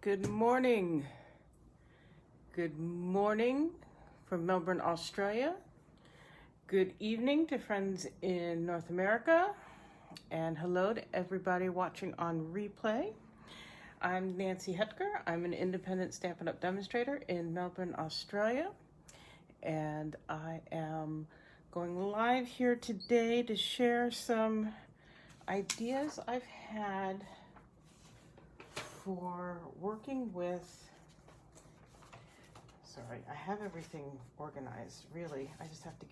Good morning. Good morning from Melbourne, Australia. Good evening to friends in North America. And hello to everybody watching on replay. I'm Nancy Hetker. I'm an independent Stampin' Up! Demonstrator in Melbourne, Australia. And I am going live here today to share some ideas I've had for working with, sorry, I have everything organized, really. I just have to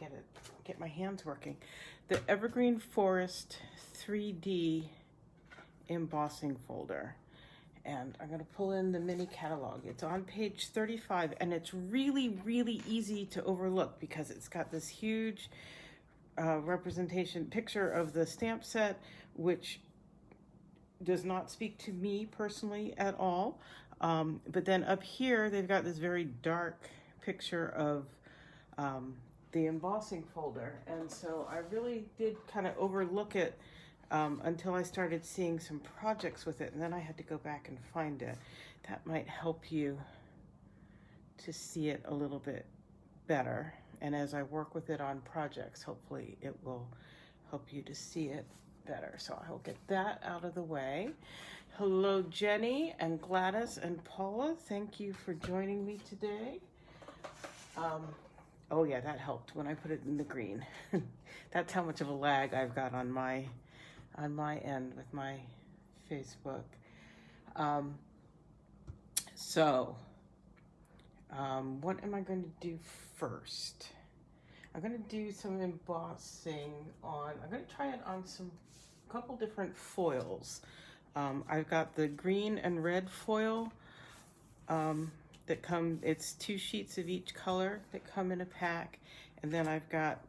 get my hands working. The Evergreen Forest 3D embossing folder. And I'm gonna pull in the mini catalog. It's on page 35, and it's really, really easy to overlook because it's got this huge representation picture of the stamp set, which does not speak to me personally at all. But then up here, they've got this very dark picture of the embossing folder. And so I really did kind of overlook it until I started seeing some projects with it. And then I had to go back and find it. That might help you to see it a little bit better. And as I work with it on projects, hopefully it will help you to see it better. So I will get that out of the way. Hello, Jenny and Gladys and Paula. Thank you for joining me today. Oh yeah, that helped when I put it in the green. That's how much of a lag I've got on my end with my Facebook. What am I going to do first? I'm going to do some embossing on, I'm going to try it on a couple different foils. I've got the green and red foil that come, it's 2 sheets of each color that come in a pack. And then I've got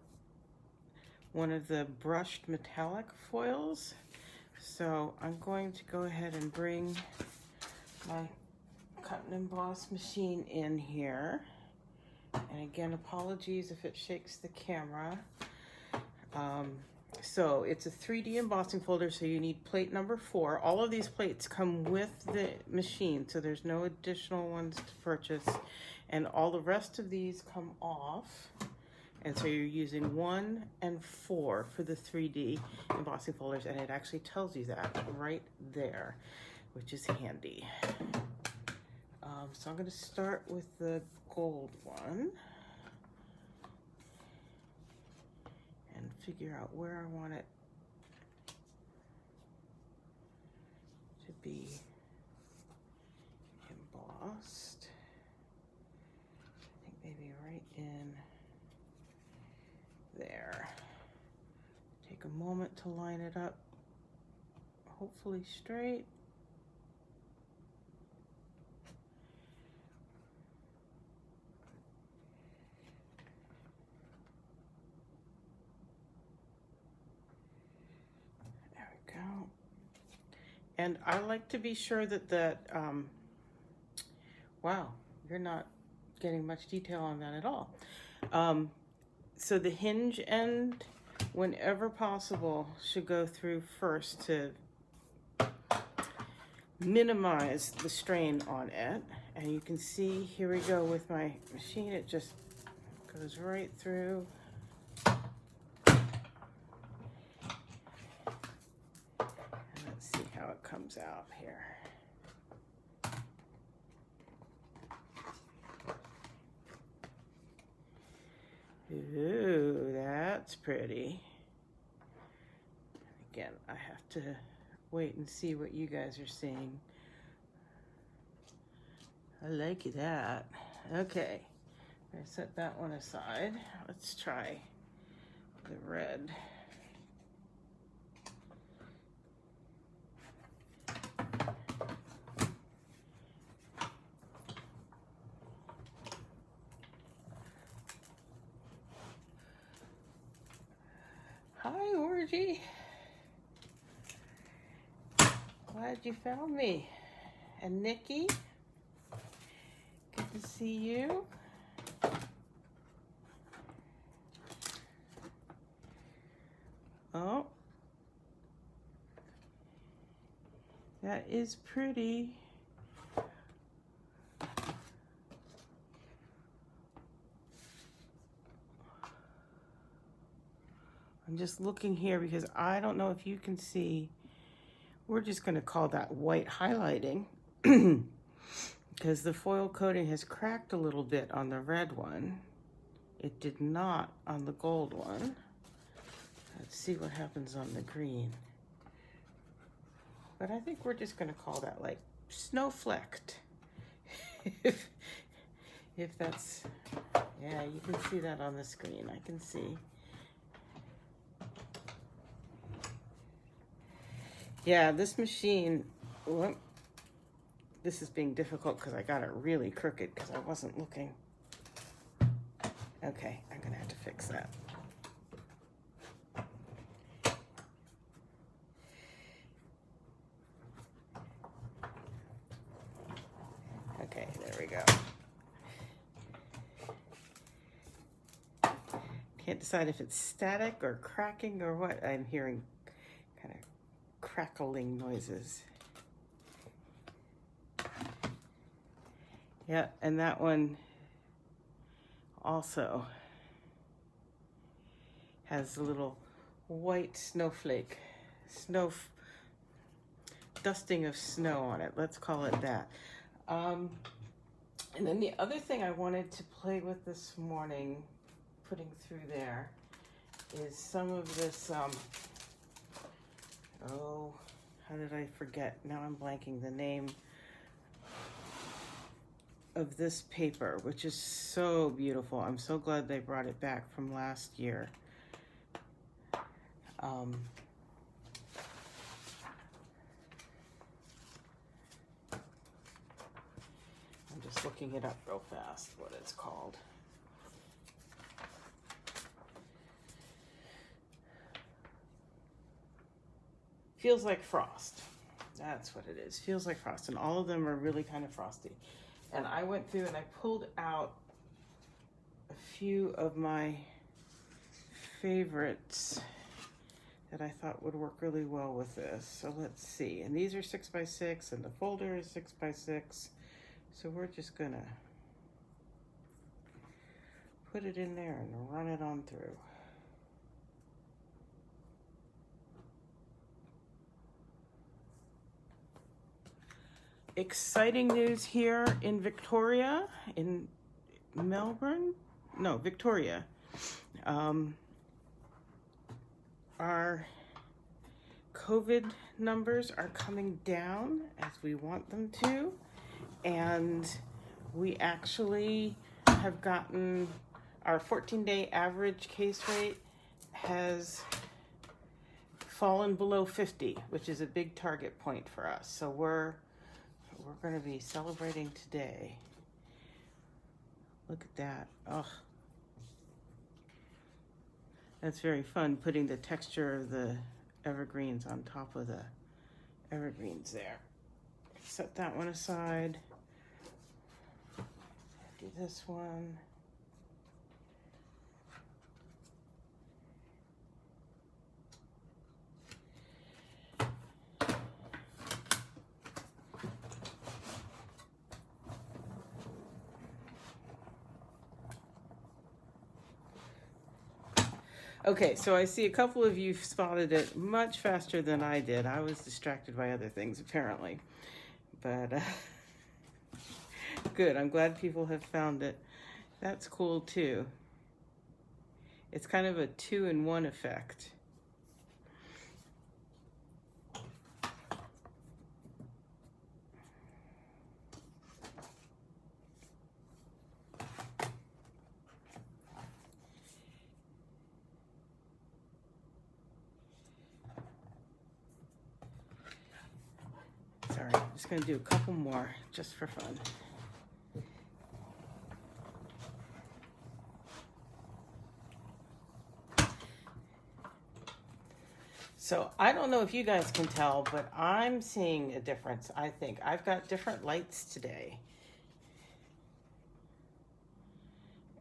one of the brushed metallic foils. So I'm going to go ahead and bring my cut and emboss machine in here. And again, apologies if it shakes the camera. So it's a 3D embossing folder, so you need plate number 4. All of these plates come with the machine, so there's no additional ones to purchase. And all the rest of these come off. And so you're using 1 and 4 for the 3D embossing folders, and it actually tells you that right there, which is handy. So I'm going to start with the gold one and figure out where I want it to be embossed. I think maybe right in there. Take a moment to line it up, hopefully straight. Go. And I like to be sure that wow, you're not getting much detail on that at all. So the hinge end, whenever possible, should go through first to minimize the strain on it. And you can see, here we go with my machine, it just goes right through. How it comes out here. Ooh, that's pretty. Again, I have to wait and see what you guys are seeing. I like that. Okay, I'm gonna set that one aside. Let's try the red. Hi, Orgy. Glad you found me. And Nikki, good to see you. Oh, that is pretty. I'm just looking here because I don't know if you can see. We're just going to call that white highlighting because the foil coating has cracked a little bit on the red one. It did not on the gold one. Let's see what happens on the green. But I think we're just going to call that like snow-flecked. if that's, yeah, you can see that on the screen. I can see. Yeah, this machine, well, this is being difficult because I got it really crooked because I wasn't looking. Okay, I'm gonna have to fix that. Okay, there we go. Can't decide if it's static or cracking or what. I'm hearing kind of crackling noises. Yeah, and that one also has a little white snowflake, dusting of snow on it. Let's call it that. And then the other thing I wanted to play with this morning, putting through there, is some of this, oh, how did I forget? Now I'm blanking the name of this paper, which is so beautiful. I'm so glad they brought it back from last year. I'm just looking it up real fast, what it's called. Feels like frost. That's what it is. Feels like frost. And all of them are really kind of frosty. And I went through and I pulled out a few of my favorites that I thought would work really well with this. So let's see. And these are 6x6 and the folder is 6x6. So we're just gonna put it in there and run it on through. Exciting news here in Victoria, in Melbourne? No, Victoria. Our COVID numbers are coming down as we want them to, and we actually have gotten our 14-day average case rate has fallen below 50, which is a big target point for us. So we're going to be celebrating today. Look at that. Oh, that's very fun, putting the texture of the evergreens on top of the evergreens there. Set that one aside. Do this one. Okay, so I see a couple of you spotted it much faster than I did. I was distracted by other things, apparently. But good, I'm glad people have found it. That's cool, too. It's kind of a 2-in-1 effect. Sorry, I'm just going to do a couple more just for fun. So I don't know if you guys can tell, but I'm seeing a difference, I think. I've got different lights today.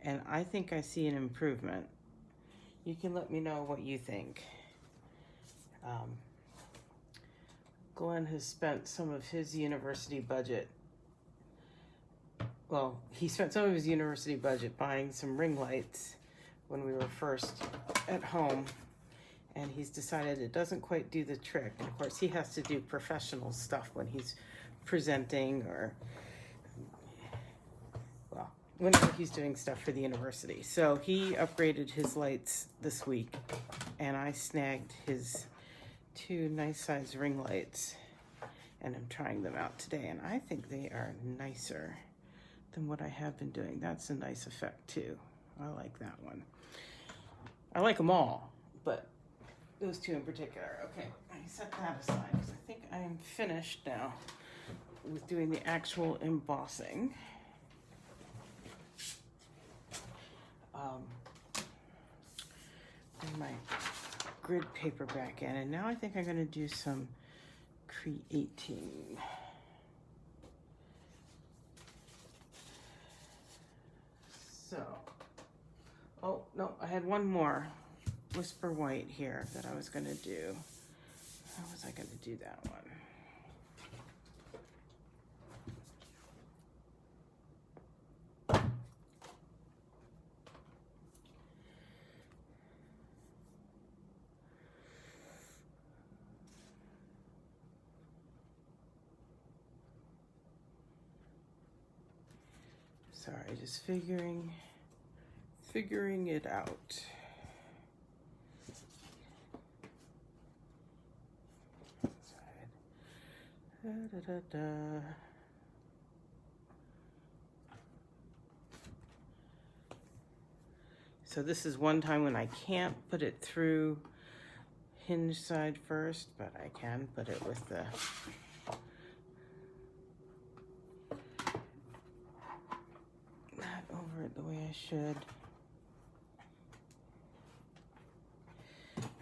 And I think I see an improvement. You can let me know what you think. Glenn has spent some of his university budget. Well, he spent some of his university budget buying some ring lights when we were first at home. and he's decided it doesn't quite do the trick. And of course, he has to do professional stuff when he's presenting or, well, whenever he's doing stuff for the university. So he upgraded his lights this week, and I snagged his 2 nice size ring lights, and I'm trying them out today, and I think they are nicer than what I have been doing. That's a nice effect too. I like that one. I like them all, but those 2 in particular. Okay, I set that aside because I think I am finished now with doing the actual embossing. Bring my grid paper back in, and now I think I'm going to do some creating. So, oh no, I had one more Whisper White here that I was going to do. How was I going to do that one? Sorry, just figuring it out. Da, da, da, da. So this is one time when I can't put it through hinge side first, but I can put it with the not over it the way I should.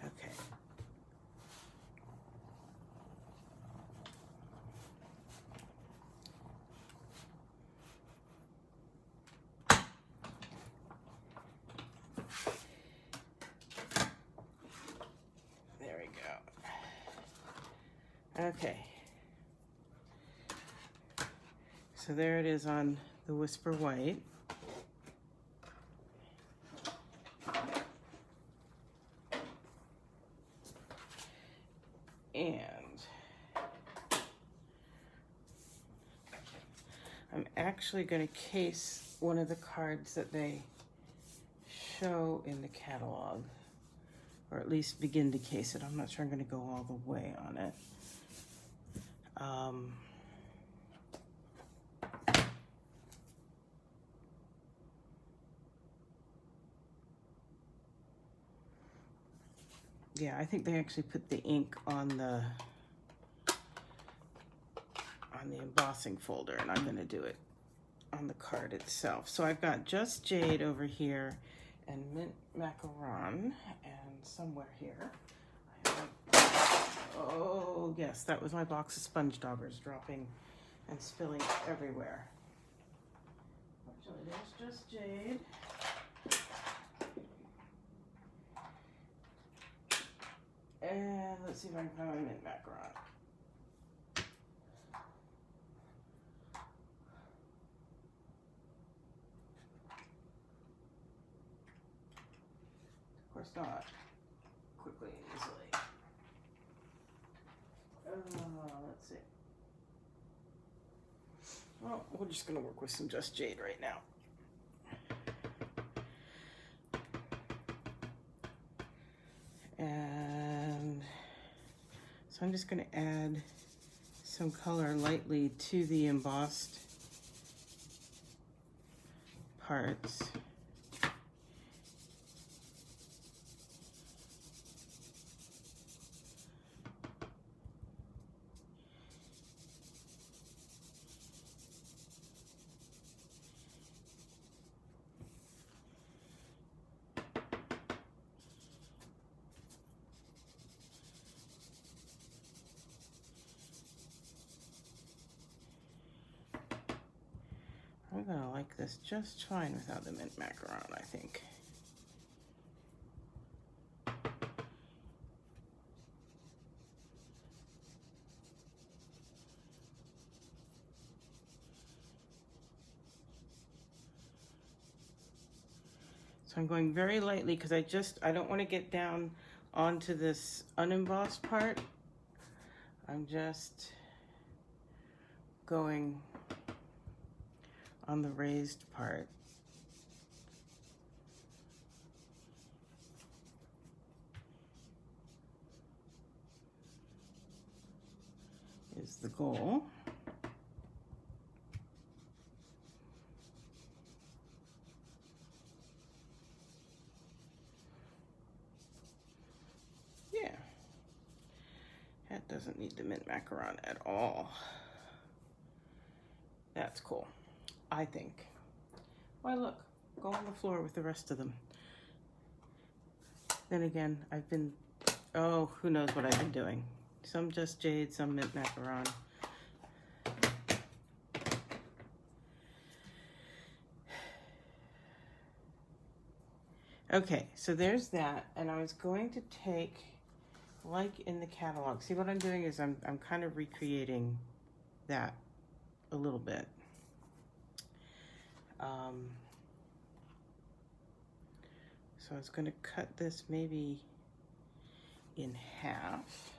Okay. There we go. Okay. So there it is on the Whisper White. And I'm actually going to case one of the cards that they show in the catalog, or at least begin to case it. I'm not sure I'm going to go all the way on it. Yeah, I think they actually put the ink on the embossing folder, and I'm going to do it on the card itself. So I've got Just Jade over here, and Mint Macaron, and somewhere here. Oh yes, that was my box of sponge daubers dropping and spilling everywhere. Actually, there's Just Jade. And let's see if I can find my Mint Macaron. Of course not quickly and easily. Let's see. Well, we're just going to work with some Just Jade right now. And so I'm just going to add some color lightly to the embossed parts. I'm gonna like this just fine without the Mint Macaron, I think. So I'm going very lightly because I don't want to get down onto this unembossed part, I'm just going on the raised part. Is the goal. Yeah, that doesn't need the mint macaron at all. That's cool, I think. Why, look, go on the floor with the rest of them. Then again, I've been, oh, who knows what I've been doing. Some just jade, some mint macaron. Okay, so there's that, and I was going to take, like in the catalog, see what I'm doing is I'm kind of recreating that a little bit. So I was going to cut this maybe in half.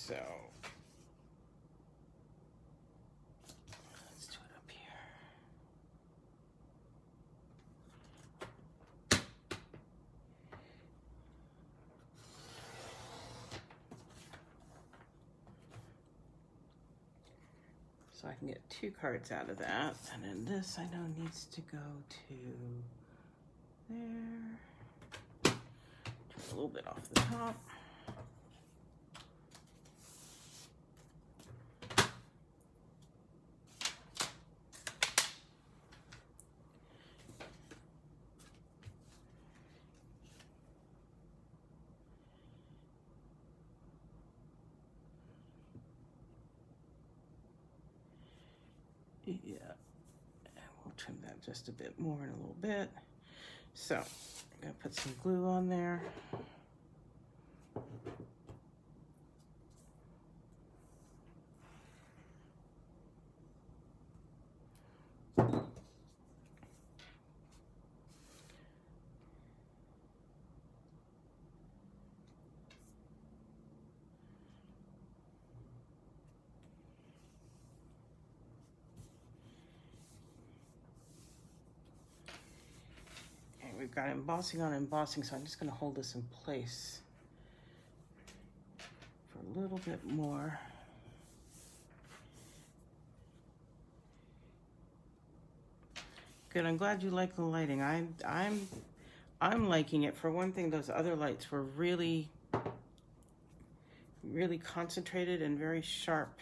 So let's do it up here. So I can get 2 cards out of that. And then this I know needs to go to there. Just a little bit off the top. Yeah, and we'll trim that just a bit more in a little bit. So I'm gonna put some glue on there. We've got embossing on embossing, so I'm just going to hold this in place for a little bit more. Good. I'm glad you like the lighting. I'm liking it. For one thing, those other lights were really concentrated and very sharp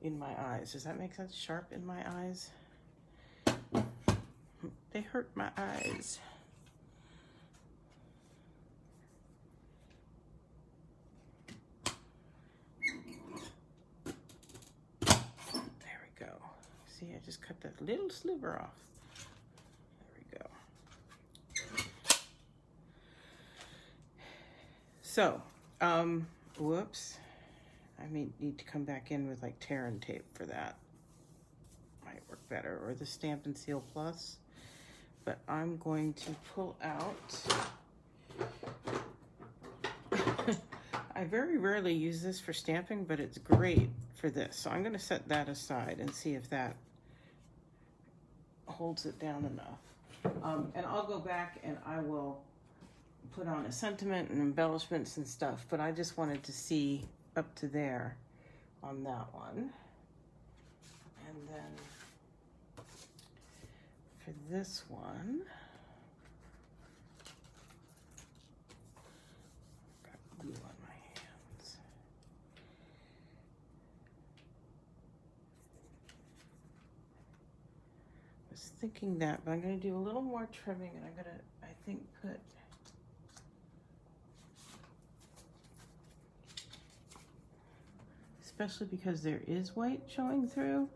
in my eyes. Does that make sense? Sharp in my eyes? They hurt my eyes. There we go. See, I just cut that little sliver off. There we go. So, whoops. I may need to come back in with like tear and tape for that. Might work better, or the Stampin' Seal Plus. But I'm going to pull out. I very rarely use this for stamping, but it's great for this. So I'm going to set that aside and see if that holds it down enough. And I'll go back and I will put on a sentiment and embellishments and stuff, but I just wanted to see up to there on that one. And then for this one, got glue on my hands. I was thinking that, but I'm going to do a little more trimming, and I'm going to, I think, put especially because there is white showing through.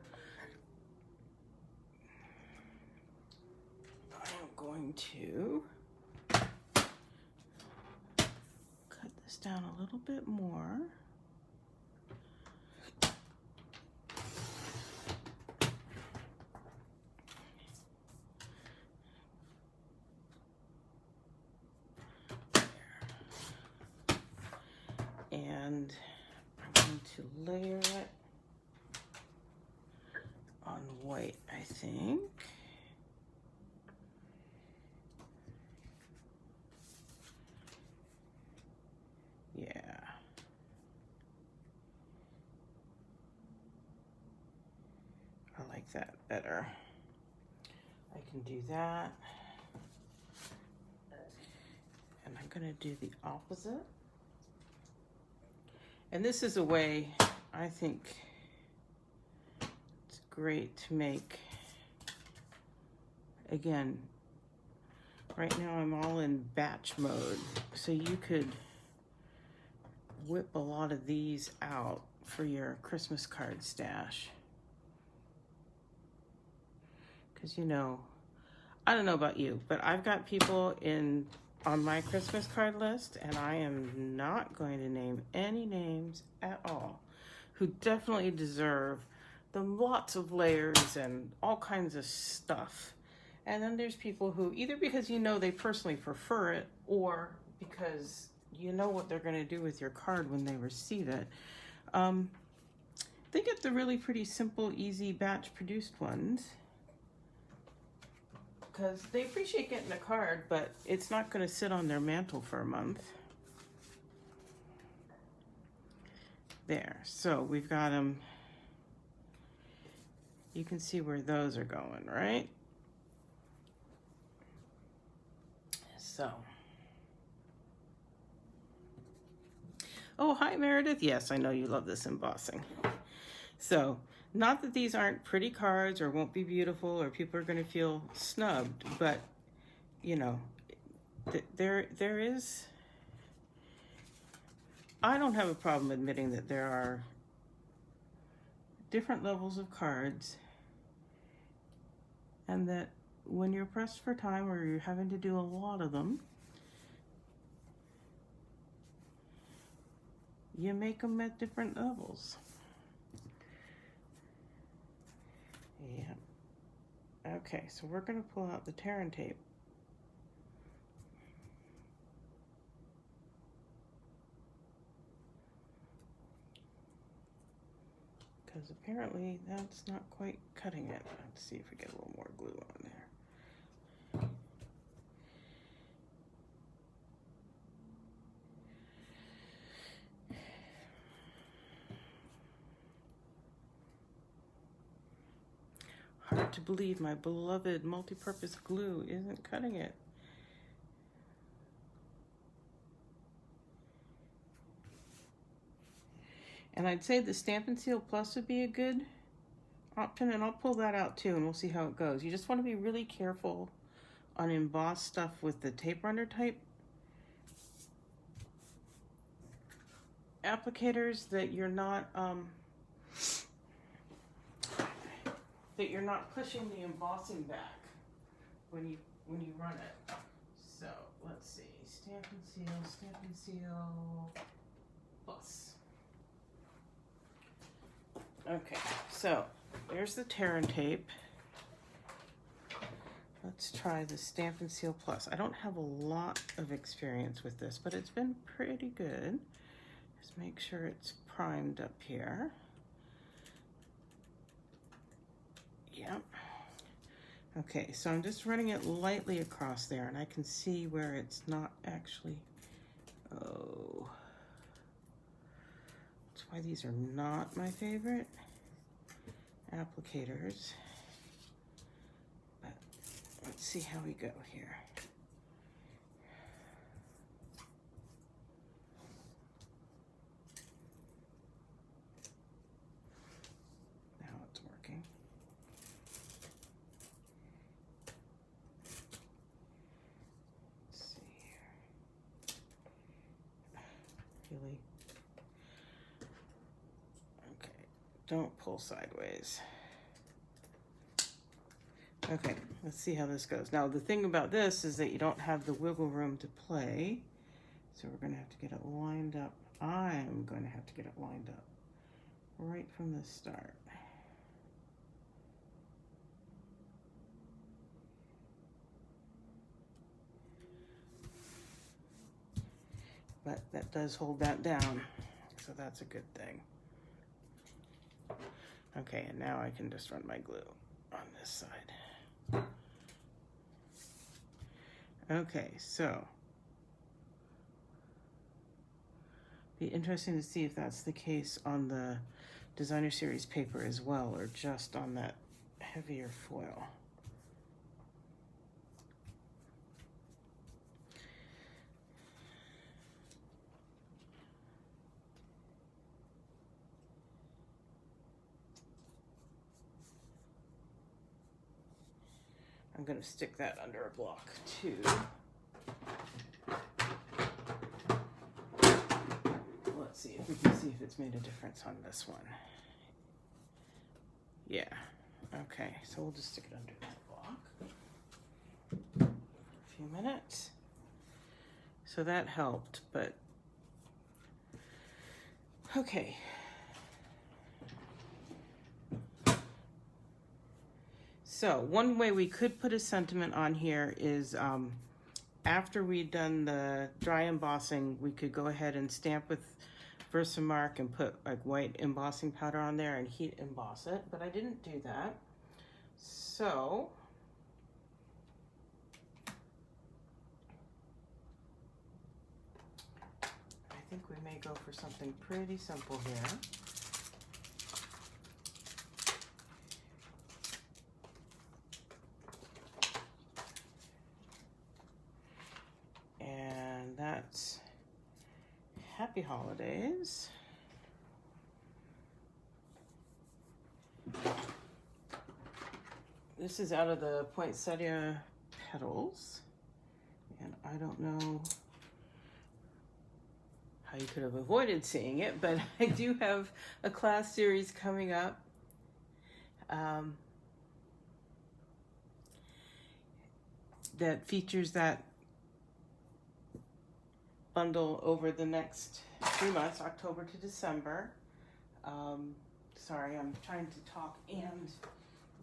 Going to cut this down a little bit more. to layer it on white, I think. Yeah. I like that better. I can do that. And I'm gonna do the opposite. And this is a way, I think, it's great to make, again, right now I'm all in batch mode. So you could whip a lot of these out for your Christmas card stash. Because, you know, I don't know about you, but I've got people on my Christmas card list, and I am not going to name any names at all, who definitely deserve the lots of layers and all kinds of stuff. And then there's people who, either because you know they personally prefer it, or because you know what they're going to do with your card when they receive it, they get the really pretty simple, easy batch produced ones. Because they appreciate getting a card, but it's not going to sit on their mantle for a month. There, so we've got them. You can see where those are going, right? So. Oh, hi, Meredith. Yes, I know you love this embossing. So, not that these aren't pretty cards or won't be beautiful or people are going to feel snubbed, but, you know, there is, I don't have a problem admitting that there are different levels of cards, and that when you're pressed for time or you're having to do a lot of them, you make them at different levels. Yeah. Okay, so we're going to pull out the tear and tape. Because apparently that's not quite cutting it. Let's see if we get a little more glue on there. Hard to believe my beloved multi-purpose glue isn't cutting it. And I'd say the Stampin' Seal Plus would be a good option, and I'll pull that out too, and we'll see how it goes. You just want to be really careful on embossed stuff with the tape runner type applicators that you're not pushing the embossing back when you run it. So let's see, Stampin' Seal Plus. Okay, so there's the tear and tape. Let's try the Stampin' Seal Plus. I don't have a lot of experience with this, but it's been pretty good. Just make sure it's primed up here. Yep. Okay, so I'm just running it lightly across there, and I can see where it's not actually, oh. That's why these are not my favorite applicators. But let's see how we go here. Now it's working. Let's see here. Really? Don't pull sideways. Okay, let's see how this goes. Now, the thing about this is that you don't have the wiggle room to play, so we're gonna have to get it lined up. I'm gonna have to get it lined up right from the start. But that does hold that down, so that's a good thing. Okay, and now I can just run my glue on this side. Okay, so be interesting to see if that's the case on the designer series paper as well, or just on that heavier foil. I'm going to stick that under a block too. Let's see if we can see if it's made a difference on this one. Yeah. Okay, so we'll just stick it under that block for a few minutes. So that helped, but okay. So one way we could put a sentiment on here is after we've done the dry embossing, we could go ahead and stamp with Versamark and put like white embossing powder on there and heat emboss it, but I didn't do that. So I think we may go for something pretty simple here. And that's Happy Holidays. This is out of the Poinsettia Petals, and I don't know how you could have avoided seeing it, but I do have a class series coming up. That features that bundle over the next 3 months, October to December. Sorry, I'm trying to talk and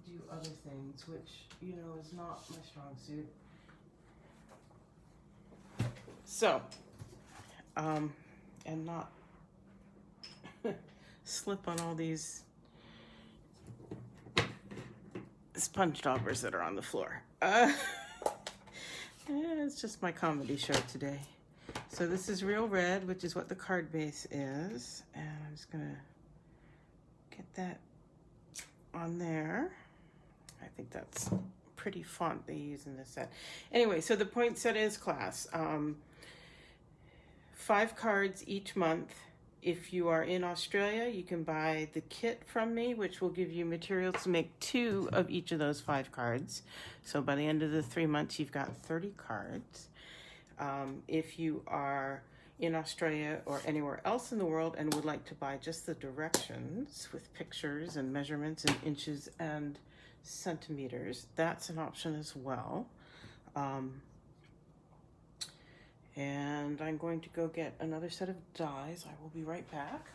do other things, which, you know, is not my strong suit. So, and not slip on all these sponge daubers that are on the floor. It's just my comedy show today. So this is Real Red, which is what the card base is. And I'm just gonna get that on there. I think that's pretty font they use in this set. Anyway, so the Poinsettias class. 5 cards each month. If you are in Australia, you can buy the kit from me, which will give you materials to make 2 of each of those 5 cards. So by the end of the 3 months, you've got 30 cards. If you are in Australia or anywhere else in the world and would like to buy just the directions with pictures and measurements in inches and centimeters, that's an option as well. And I'm going to go get another set of dies. I will be right back.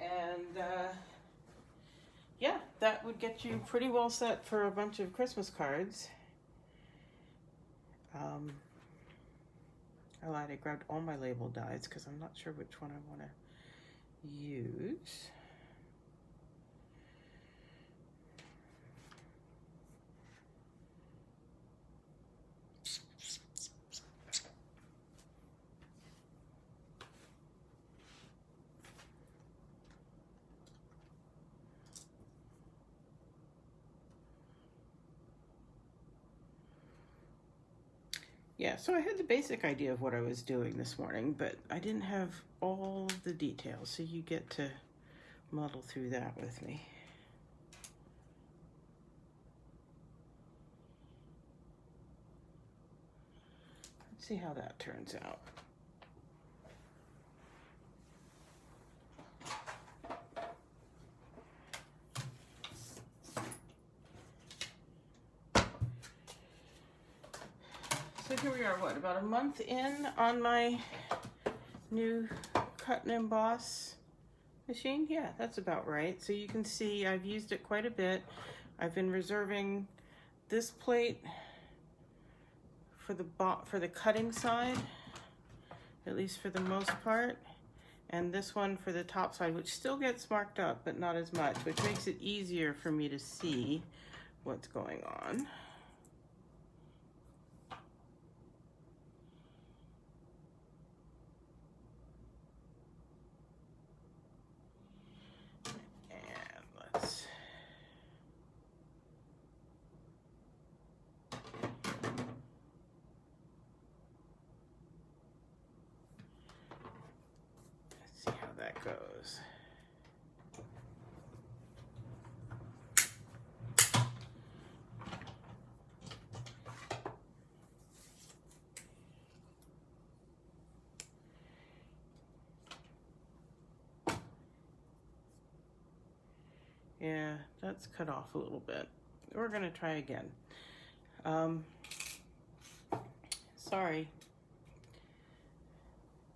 And yeah, that would get you pretty well set for a bunch of Christmas cards. I lied, I grabbed all my label dies because I'm not sure which one I want to use. Yeah, so I had the basic idea of what I was doing this morning, but I didn't have all the details, so you get to muddle through that with me. Let's see how that turns out. So here we are, what, about a month in on my new cut and emboss machine? Yeah, that's about right. So you can see I've used it quite a bit. I've been reserving this plate for the cutting side, at least for the most part. And this one for the top side, which still gets marked up, but not as much, which makes it easier for me to see what's going on. And let's see how that goes. Yeah, that's cut off a little bit. We're gonna try again. Sorry.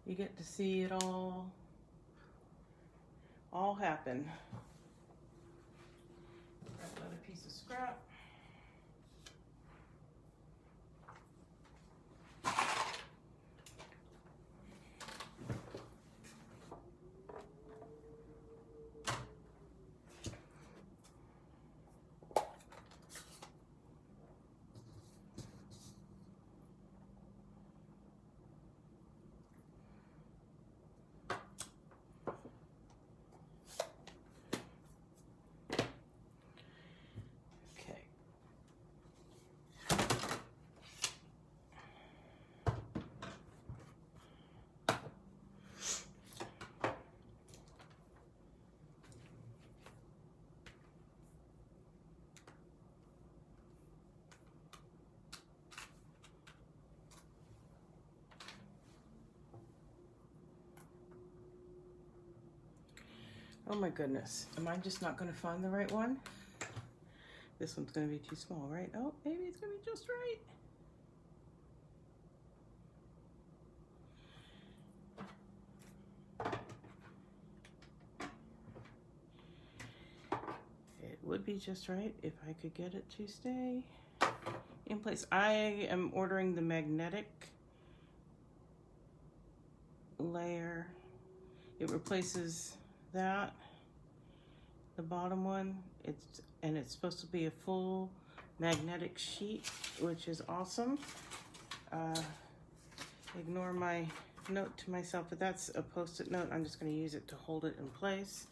You get to see it all happen. Grab another piece of scrap. Oh my goodness, am I just not gonna find the right one? This one's gonna be too small, right? Oh, maybe it's gonna be just right. It would be just right if I could get it to stay in place. I am ordering the magnetic layer. It replaces that, the bottom one. It's supposed to be a full magnetic sheet, which is awesome. Ignore my note to myself, but that's a post-it note. I'm just going to use it to hold it in place.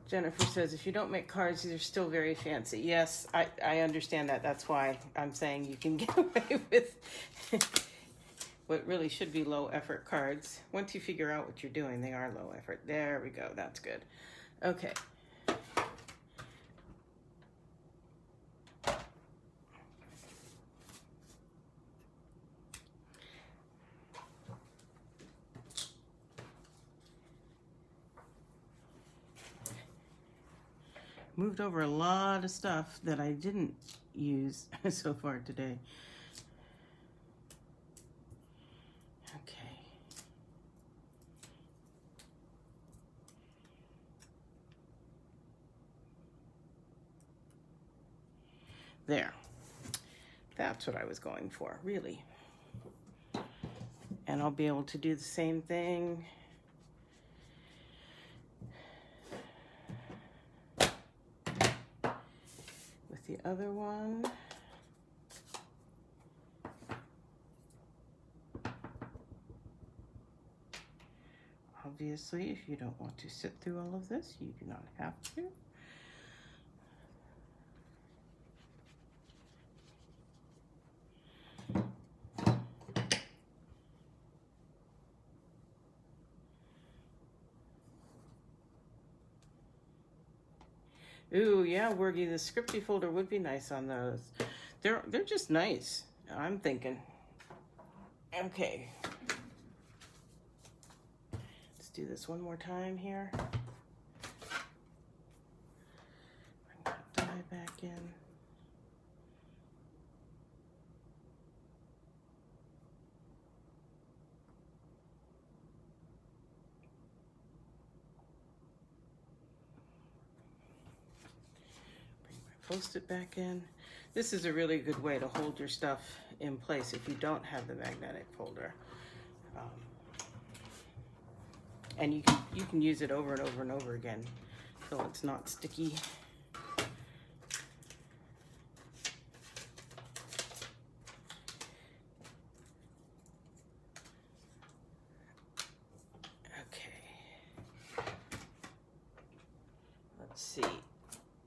Jennifer says, if you don't make cards, these are still very fancy. Yes, I understand that. That's why I'm saying you can get away with what really should be low effort cards. Once you figure out what you're doing, they are low effort. There we go. That's good. Okay. Moved over a lot of stuff that I didn't use so far today. Okay. There. That's what I was going for, really. And I'll be able to do the same thing with the other one. Obviously, if you don't want to sit through all of this, you do not have to. Ooh, yeah, Wergy, the scripty folder would be nice on those. They're just nice, I'm thinking. Okay. Let's do this one more time here. Bring that die back in. Post it back in. this is a really good way to hold your stuff in place if you don't have the magnetic folder. And you can use it over and over and over again so it's not sticky. Okay. Let's see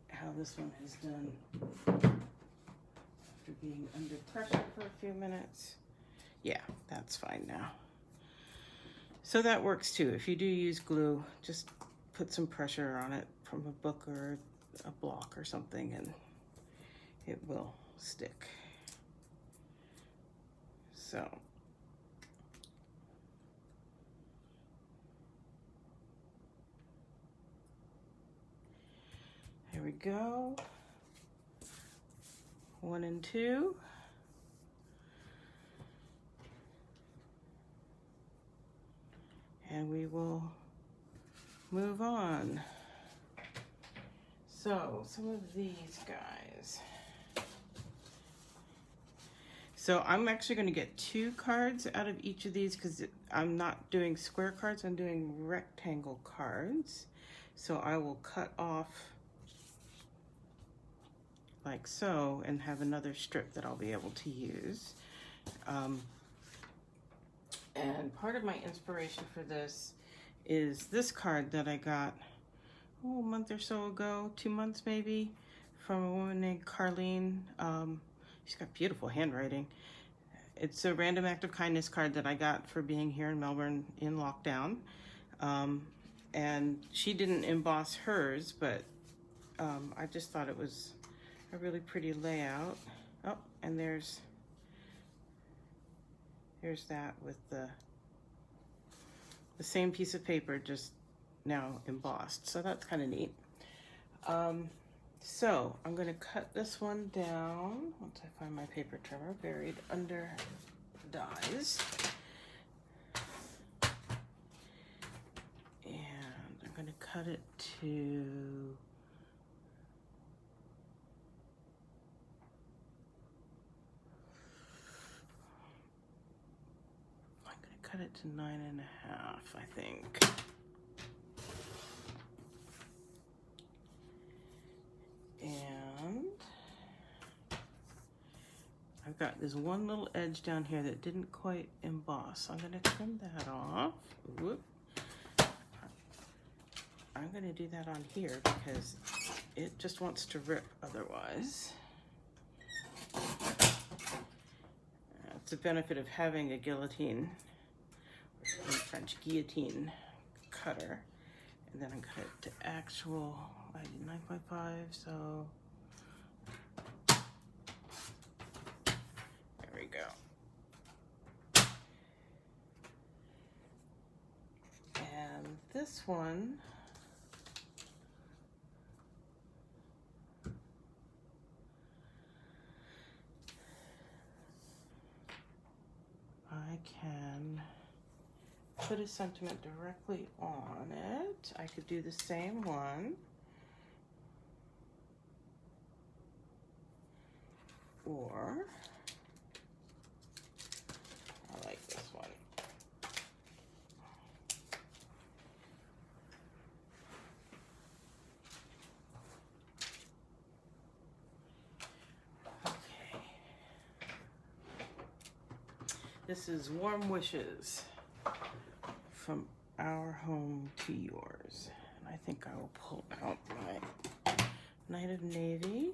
how this one is done after being under pressure for a few minutes. Yeah, that's fine now. So that works too. If you do use glue, just put some pressure on it from a book or a block or something and it will stick. So there we go. 1 and 2. And we will move on. So some of these guys. So I'm actually going to get 2 cards out of each of these because I'm not doing square cards, I'm doing rectangle cards. So I will cut off like so and have another strip that I'll be able to use. And part of my inspiration for this is this card that I got a month or so ago, 2 months maybe, from a woman named Carlene. She's got beautiful handwriting. It's a random act of kindness card that I got for being here in Melbourne in lockdown. And she didn't emboss hers, but I just thought it was a really pretty layout. Oh, and there's that with the same piece of paper, just now embossed. So that's kind of neat. So I'm going to cut this one down once I find my paper trimmer buried under dies. And I'm going to cut it to cut it to 9.5, I think. And I've got this one little edge down here that didn't quite emboss. So I'm going to trim that off. Whoop. I'm going to do that on here because it just wants to rip otherwise. It's a benefit of having a guillotine, in French guillotine cutter, and then I cut it to actual. I did 9.5, so there we go. And this one, I can put a sentiment directly on it. I could do the same one. Or, I like this one. Okay. This is Warm Wishes. From our home to yours. And I think I will pull out my Night of Navy.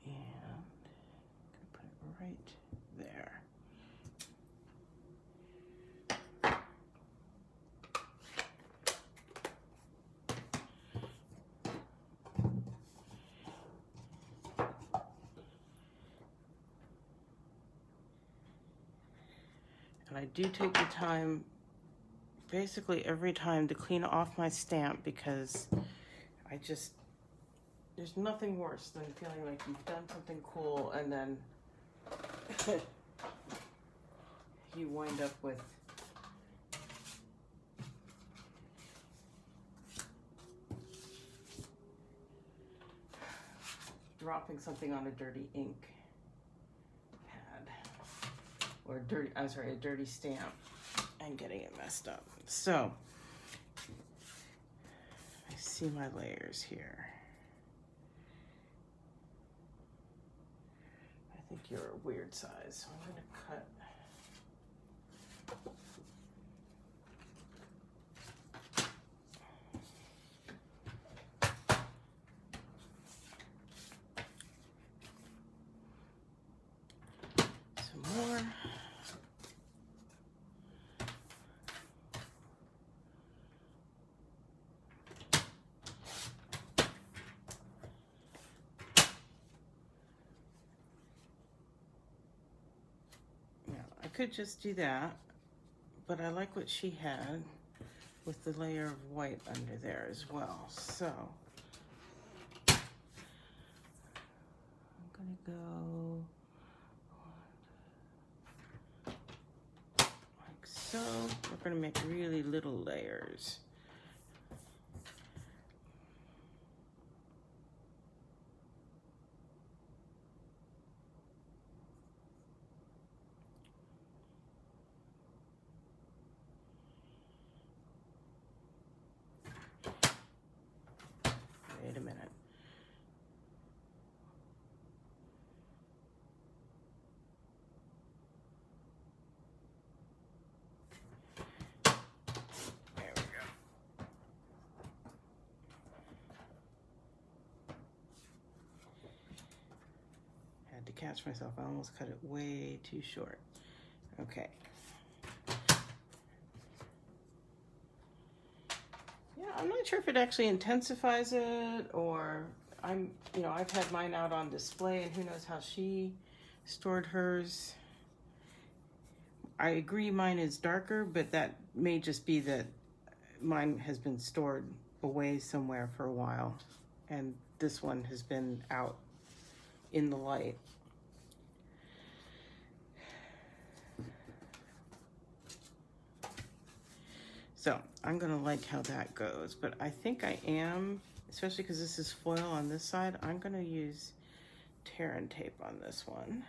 And I'm gonna put it right there. And I do take the time, basically every time, to clean off my stamp because there's nothing worse than feeling like you've done something cool and then you wind up with dropping something on a dirty ink pad, or a dirty stamp, and getting it messed up. So I see my layers here. I think you're a weird size, so I'm going to cut. More. Yeah, I could just do that, but I like what she had with the layer of white under there as well. So I'm gonna go like so. We're gonna make really little layers. Wait a minute. There we go. Had to catch myself. I almost cut it way too short. Okay. Yeah, I'm not sure if it actually intensifies it, or I've had mine out on display, and who knows how she stored hers. I agree mine is darker, but that may just be that mine has been stored away somewhere for a while, and this one has been out in the light. So I'm gonna like how that goes, but I think I am, especially because this is foil on this side, I'm gonna use tear and tape on this one.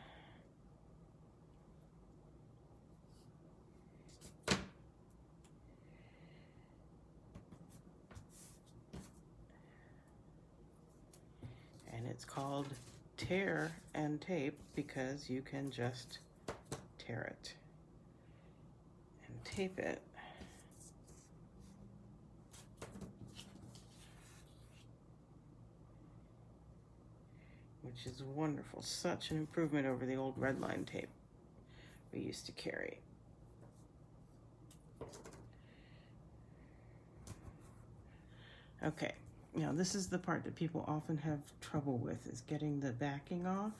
And it's called tear and tape because you can just tear it and tape it. Which is wonderful. Such an improvement over the old red line tape we used to carry. Okay, now this is the part that people often have trouble with, is getting the backing off.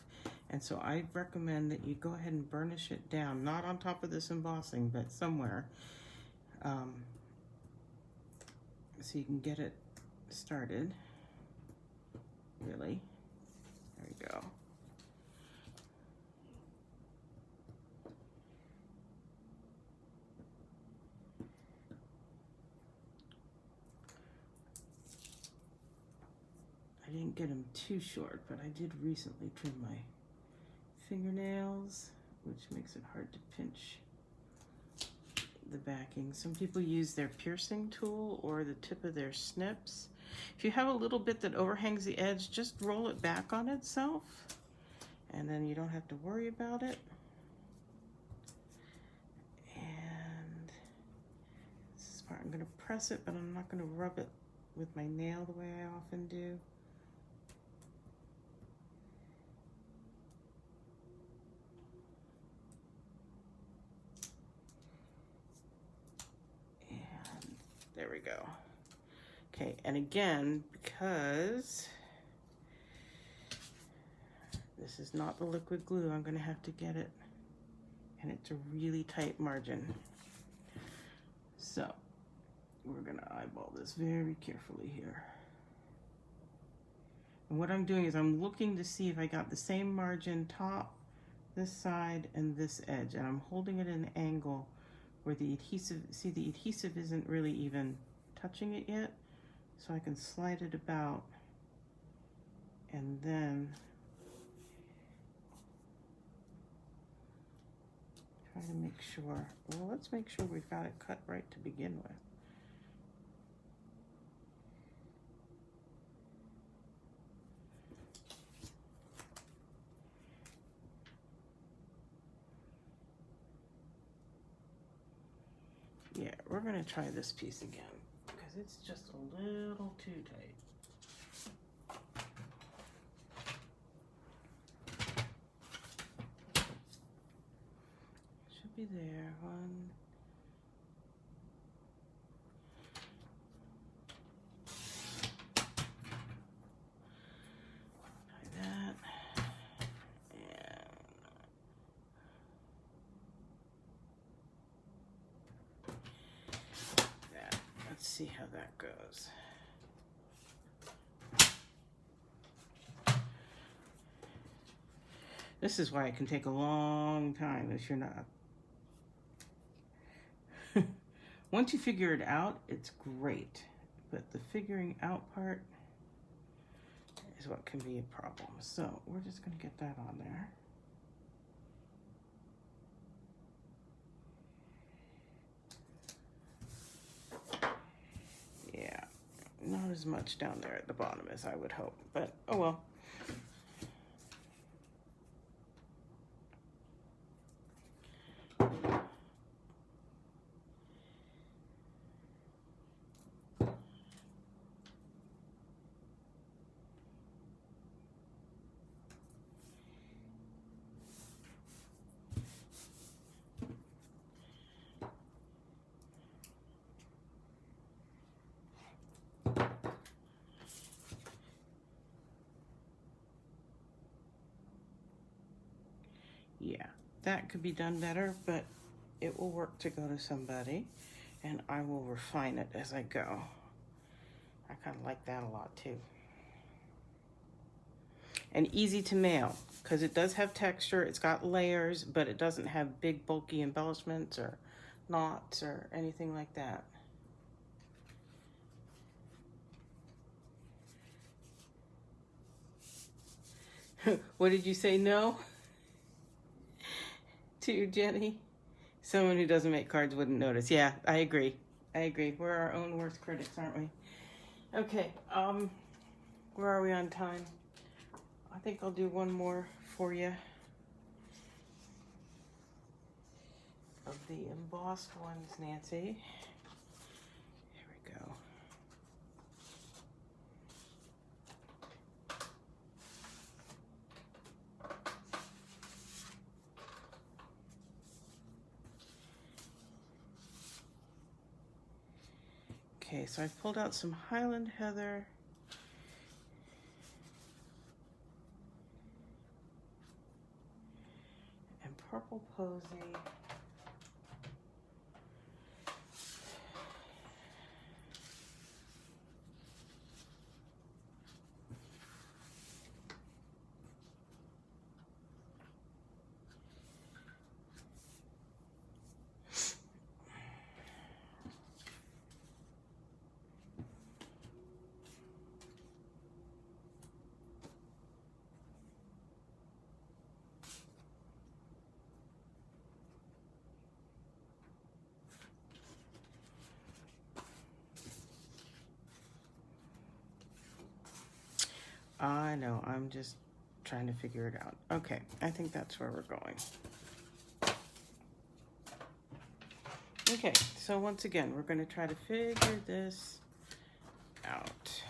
And so I recommend that you go ahead and burnish it down, not on top of this embossing, but somewhere, so you can get it started, really. There we go. I didn't get them too short, but I did recently trim my fingernails, which makes it hard to pinch the backing. Some people use their piercing tool or the tip of their snips. If you have a little bit that overhangs the edge, just roll it back on itself, and then you don't have to worry about it. And this is part, I'm gonna press it, but I'm not gonna rub it with my nail the way I often do. And there we go. Okay, and again, because this is not the liquid glue, I'm gonna have to get it, and it's a really tight margin. So we're gonna eyeball this very carefully here. And what I'm doing is I'm looking to see if I got the same margin top, this side, and this edge, and I'm holding it at an angle where the adhesive, see, the adhesive isn't really even touching it yet, so I can slide it about and then try to make sure, well, let's make sure we've got it cut right to begin with. Yeah, we're gonna try this piece again because it's just a little too tight. Should be there. One. Try that. And that. Let's see how that goes. This is why it can take a long time if you're not. Once you figure it out, it's great. But the figuring out part is what can be a problem. So we're just going to get that on there. Yeah, not as much down there at the bottom as I would hope, but oh well. Yeah, that could be done better, but it will work to go to somebody, and I will refine it as I go. I kind of like that a lot too. And easy to mail, because it does have texture, it's got layers, but it doesn't have big bulky embellishments or knots or anything like that. What did you say, no? To Jenny? Someone who doesn't make cards wouldn't notice. Yeah, I agree. I agree. We're our own worst critics, aren't we? Okay, where are we on time? I think I'll do one more for you of the embossed ones, Nancy. Here we go. Okay, so I've pulled out some Highland Heather. And Purple Posy. I know, I'm just trying to figure it out. Okay, I think that's where we're going. Okay, so once again, we're going to try to figure this out.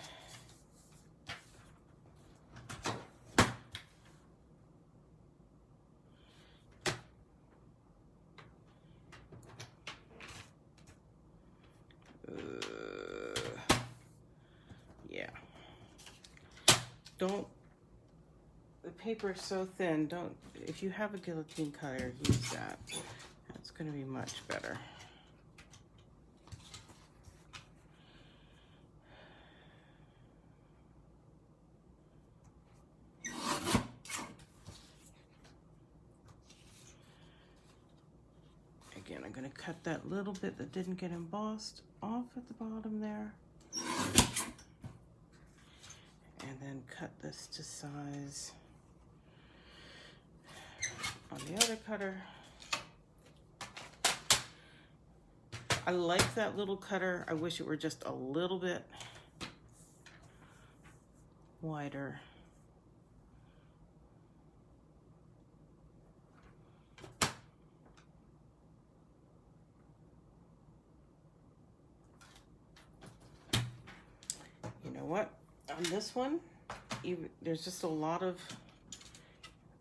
Yeah. Don't, the paper is so thin, don't, if you have a guillotine cutter, use that. That's going to be much better. Again, I'm going to cut that little bit that didn't get embossed off at the bottom there. And then cut the this to size on the other cutter. I like that little cutter. I wish it were just a little bit wider. You know what? On this one, there's just a lot of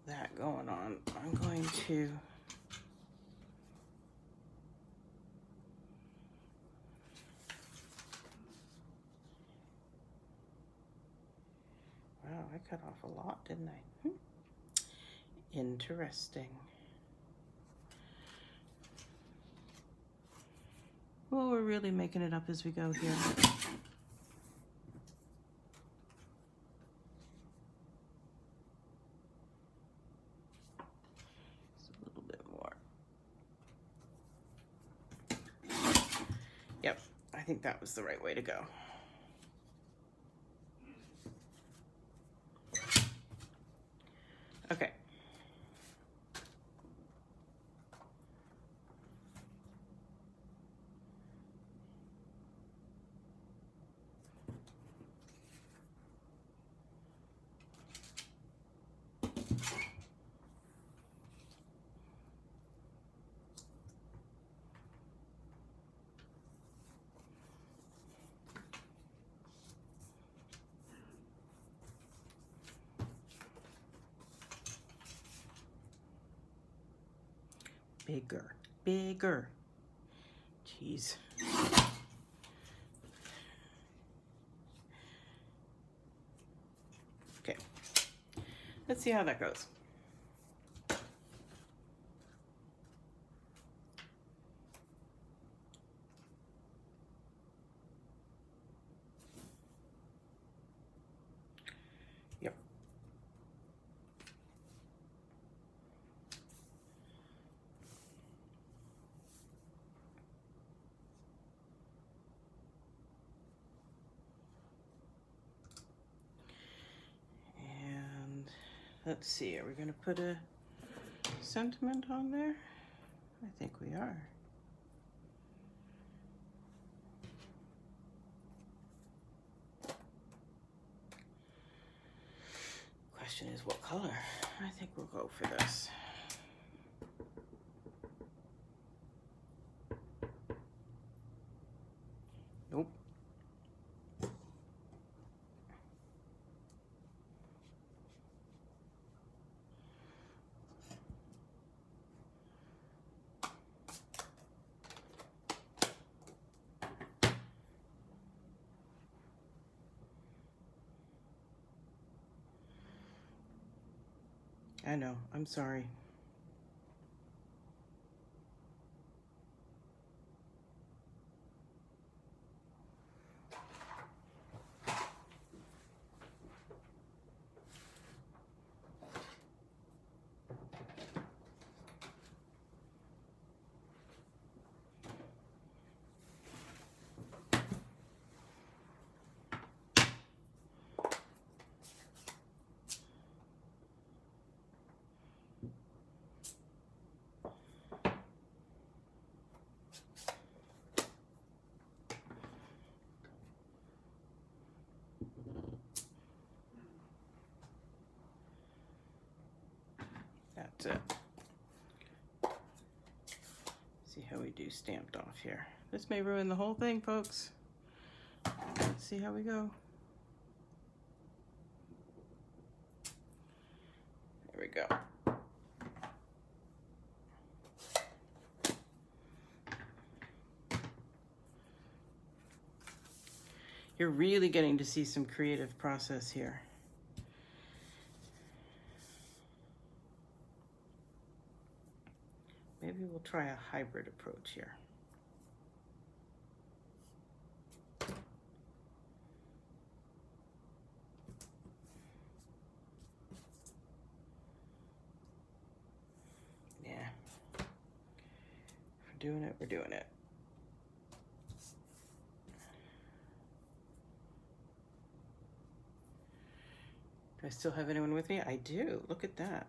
that going on. I'm going to wow, I cut off a lot, didn't I? Interesting. Well, we're really making it up as we go here. Just a little bit more. Yep, I think that was the right way to go. Okay. Bigger, bigger. Jeez. Okay, let's see how that goes. Yep. Let's see, are we going to put a sentiment on there? I think we are. Question is what color? I think we'll go for this. Nope. I know, I'm sorry. That's it. See how we do stamped off here. This may ruin the whole thing, folks. Let's see how we go. There we go. You're really getting to see some creative process here. Maybe we'll try a hybrid approach here. Yeah. If we're doing it, we're doing it. Do I still have anyone with me? I do. Look at that.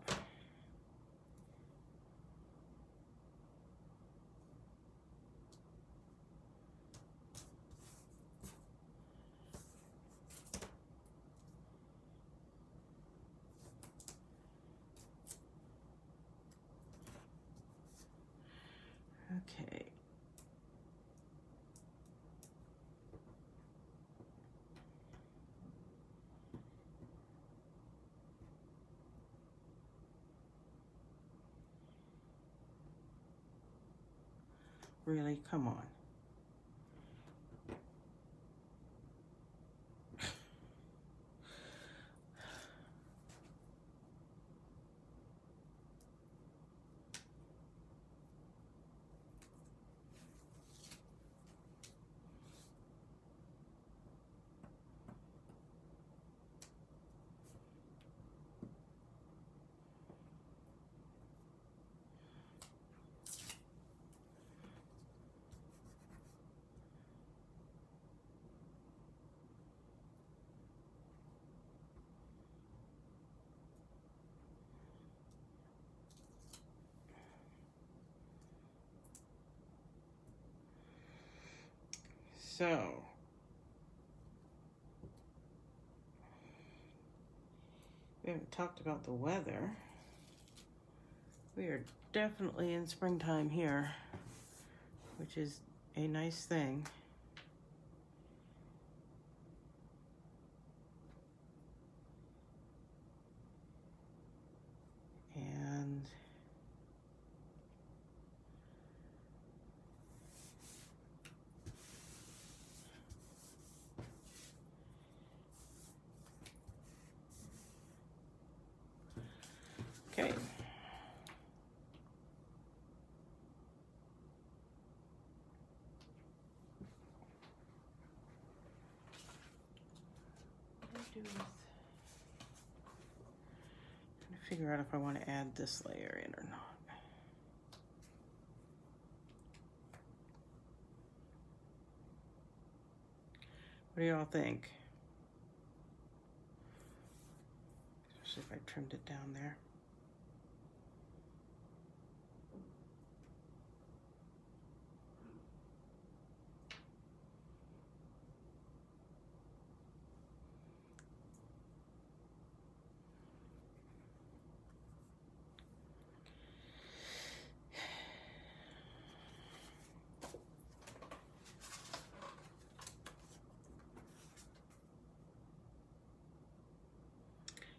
Okay. Really? Come on. So, we haven't talked about the weather. We are definitely in springtime here, which is a nice thing. And okay. Trying to figure out if I want to add this layer in or not. What do y'all think? Especially if I trimmed it down there.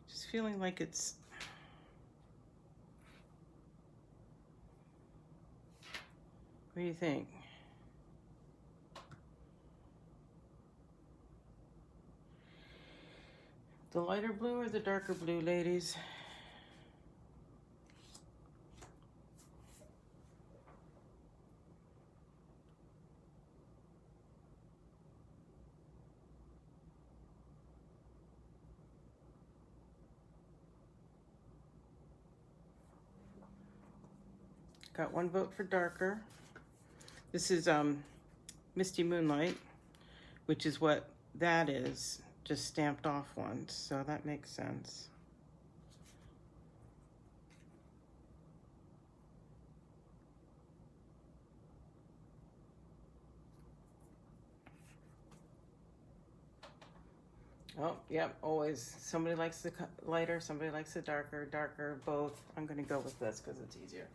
Just feeling like it's what do you think? The lighter blue or the darker blue, ladies? Got one vote for darker. This is Misty Moonlight, which is what that is, just stamped off ones, so that makes sense. Oh, yep, always. Somebody likes the lighter, somebody likes the darker, darker, both. I'm gonna go with this because it's easier.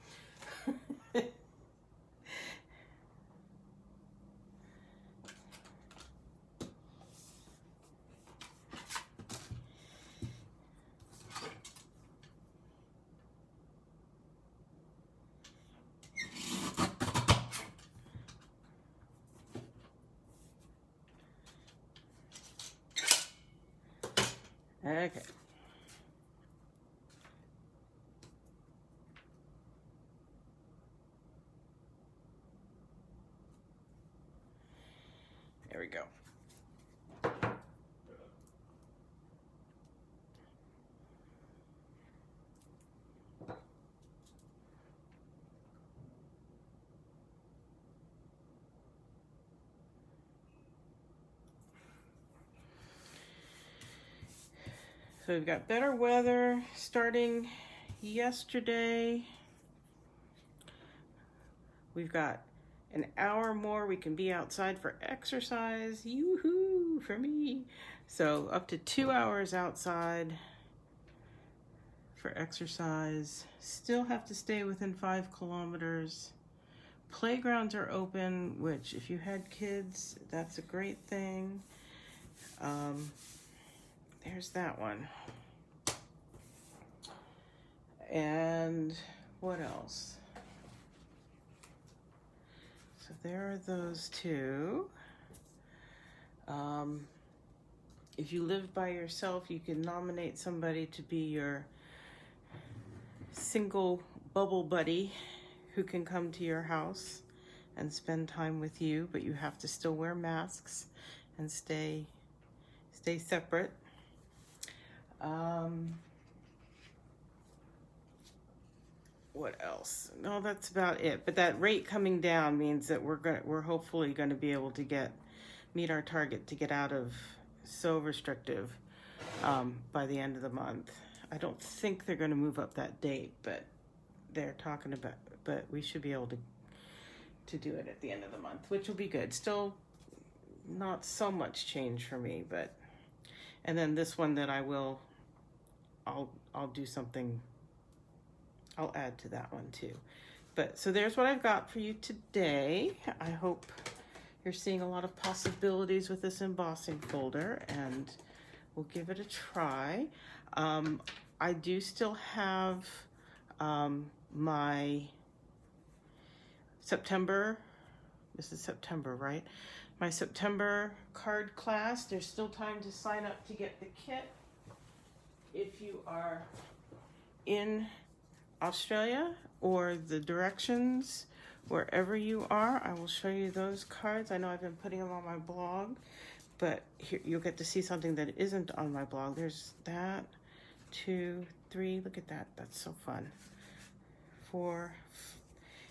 Okay. There we go. So we've got better weather starting yesterday. We've got an hour more we can be outside for exercise. Yoo-hoo for me. So up to 2 hours outside for exercise. Still have to stay within 5 kilometers. Playgrounds are open, which if you had kids, that's a great thing. There's that one. And what else? So there are those two. If you live by yourself, you can nominate somebody to be your single bubble buddy who can come to your house and spend time with you, but you have to still wear masks and stay separate. What else? No, that's about it. But that rate coming down means that we're hopefully going to be able to meet our target to get out of so restrictive by the end of the month. I don't think they're going to move up that date, but they're talking about. But we should be able to do it at the end of the month, which will be good. Still, not so much change for me, but and then this one that I'll do something. I'll add to that one too. But so there's what I've got for you today. I hope you're seeing a lot of possibilities with this embossing folder, and we'll give it a try. I do still have my September, this is September, right? My September card class. There's still time to sign up to get the kit. If you are in Australia or the directions, wherever you are, I will show you those cards. I know I've been putting them on my blog, but here you'll get to see something that isn't on my blog. There's that, 2, 3, look at that, that's so fun. 4,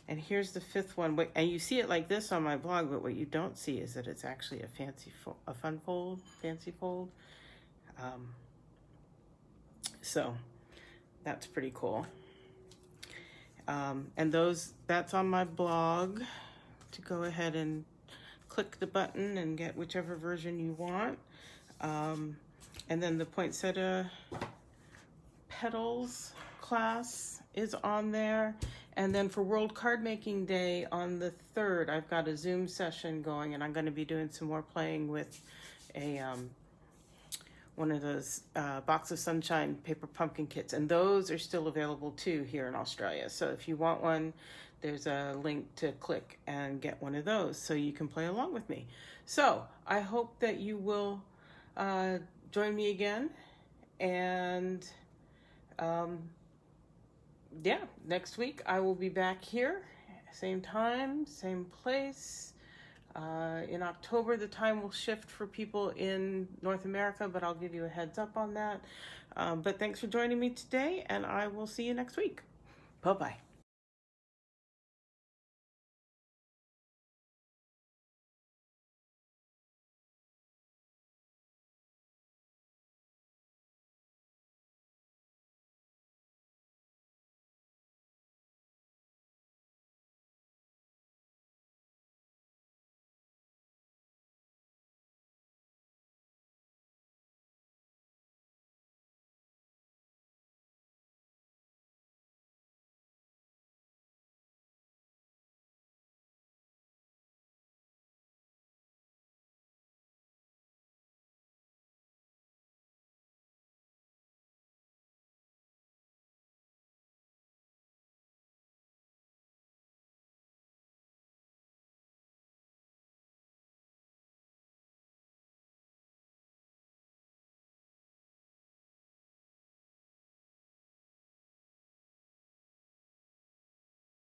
and here's the 5th one. And you see it like this on my blog, but what you don't see is that it's actually a fun fold, fancy fold. So that's pretty cool. And that's on my blog to go ahead and click the button and get whichever version you want. And then the poinsettia petals class is on there. And then for World Card Making Day on the 3rd, I've got a Zoom session going, and I'm going to be doing some more playing with one of those Box of Sunshine paper pumpkin kits, and those are still available too here in Australia. So if you want one, there's a link to click and get one of those so you can play along with me. So I hope that you will join me again, and yeah, next week I will be back here, same time, same place. In October, the time will shift for people in North America, but I'll give you a heads up on that. But thanks for joining me today, and I will see you next week. Bye-bye.